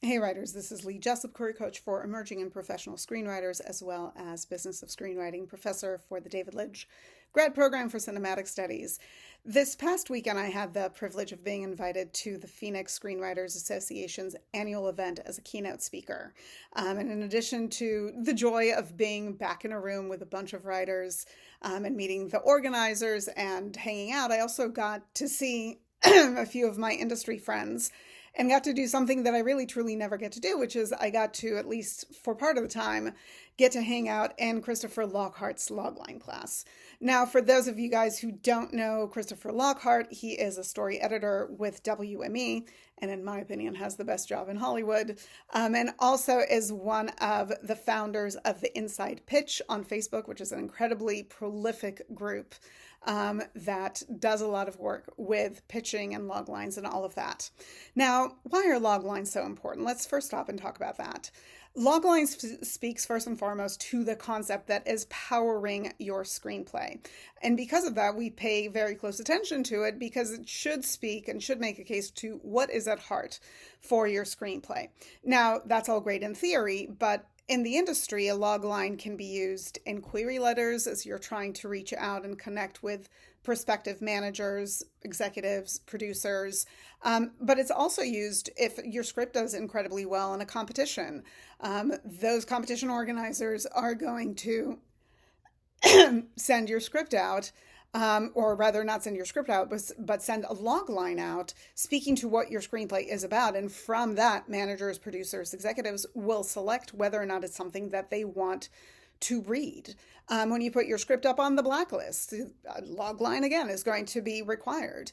Hey writers, this is Lee Jessup, career coach for emerging and professional screenwriters, as well as business of screenwriting professor for the David Lynch grad program for cinematic studies. This past weekend, I had the privilege of being invited to the Phoenix Screenwriters Association's annual event as a keynote speaker. And in addition to the joy of being back in a room with a bunch of writers and meeting the organizers and hanging out, I also got to see a few of my industry friends and got to do something that I really truly never get to do, which is I got to, at least for part of the time, get to hang out in Christopher Lockhart's Logline class. Now, for those of you guys who don't know Christopher Lockhart, he is a story editor with WME, and in my opinion has the best job in Hollywood, and also is one of the founders of the Inside Pitch on Facebook, which is an incredibly prolific group that does a lot of work with pitching and log lines and all of that. Now, why are log lines so important? Let's first stop and talk about that. Loglines speaks first and foremost to the concept that is powering your screenplay. And because of that, we pay very close attention to it because it should speak and should make a case to what is at heart for your screenplay. Now, that's all great in theory, but in the industry, a log line can be used in query letters as you're trying to reach out and connect with prospective managers, executives, producers, but it's also used if your script does incredibly well in a competition. Those competition organizers are going to send your script out, or rather not send your script out, but send a log line out speaking to what your screenplay is about. And from that, managers, producers, executives will select whether or not it's something that they want to read. When you put your script up on the blacklist, a log line again is going to be required.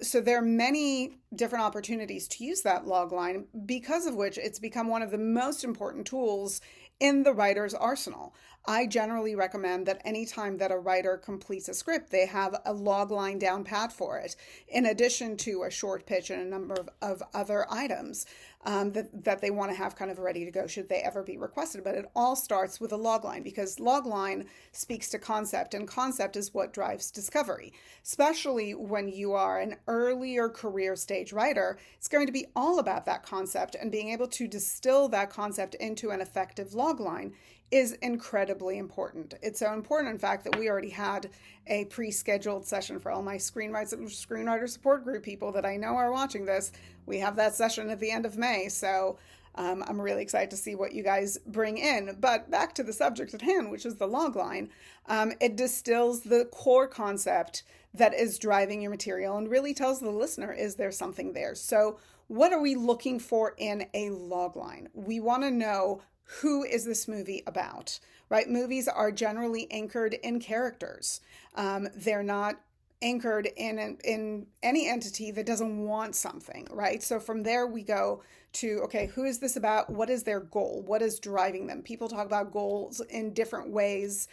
So there are many different opportunities to use that log line, because of which it's become one of the most important tools in the writer's arsenal. I generally recommend that anytime that a writer completes a script, they have a log line down pat for it, in addition to a short pitch and a number of other items that they want to have kind of ready to go should they ever be requested. But it all starts with a log line, because log line speaks to concept, and concept is what drives discovery. Especially when you are an earlier career stage writer, it's going to be all about that concept, and being able to distill that concept into an effective log line is incredibly important. It's so important, in fact, that we already had a pre-scheduled session for all my screenwriter support group people that I know are watching this. We have that session at the end of May, so I'm really excited to see what you guys bring in. But back to the subject at hand, which is the log line. It distills the core concept that is driving your material and really tells the listener, is there something there? So what are we looking for in a log line? We want to know, who is this movie about, right? Movies are generally anchored in characters. They're not anchored in any entity that doesn't want something, right? So from there we go to, okay, who is this about? What is their goal? What is driving them? People talk about goals in different ways,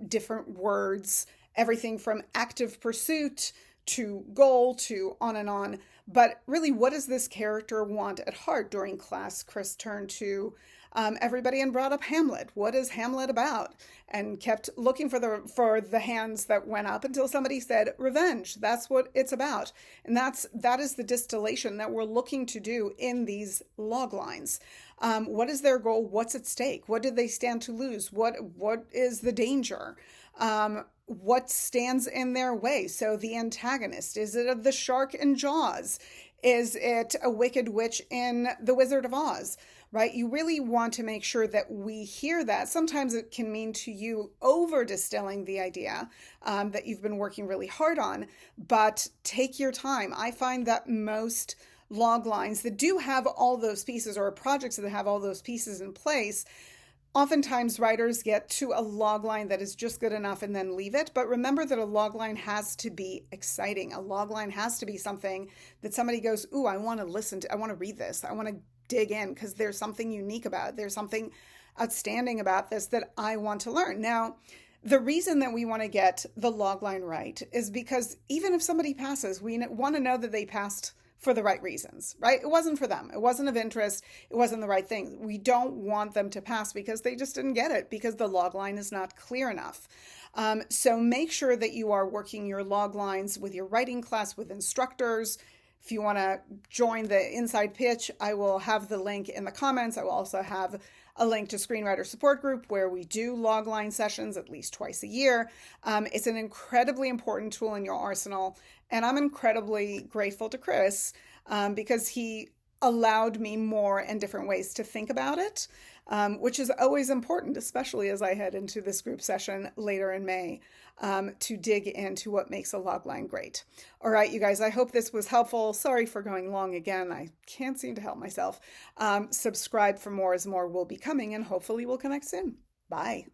different words, everything from active pursuit to goal to on and on. But really, what does this character want at heart? During class, Chris turned to everybody and brought up Hamlet. What is Hamlet about? And kept looking for the hands that went up until somebody said revenge. That's what it's about. And that is the distillation that we're looking to do in these log lines. What is their goal? What's at stake? What did they stand to lose? What is the danger? What stands in their way? So the antagonist, is it the shark in Jaws? Is it a wicked witch in The Wizard of Oz? Right? You really want to make sure that we hear that. Sometimes it can mean to you over distilling the idea that you've been working really hard on, but take your time. I find that most log lines that do have all those pieces, or projects that have all those pieces in place, oftentimes writers get to a log line that is just good enough and then leave it. But remember that a log line has to be exciting. A log line has to be something that somebody goes, ooh, I want to listen to, I want to read this. I want to dig in because there's something unique about it. There's something outstanding about this that I want to learn. Now, the reason that we want to get the log line right is because even if somebody passes, we want to know that they passed for the right reasons, right? It wasn't for them. It wasn't of interest. It wasn't the right thing. We don't want them to pass because they just didn't get it, because the log line is not clear enough. So make sure that you are working your log lines with your writing class, with instructors, If you want to join the inside pitch, I will have the link in the comments. I will also have a link to Screenwriter Support Group where we do logline sessions at least twice a year. It's an incredibly important tool in your arsenal, and I'm incredibly grateful to Chris because he allowed me more and different ways to think about it, which is always important, especially as I head into this group session later in May, to dig into what makes a logline great. All right, you guys, I hope this was helpful. Sorry for going long again. I can't seem to help myself. Subscribe for more as more will be coming, and hopefully we'll connect soon. Bye.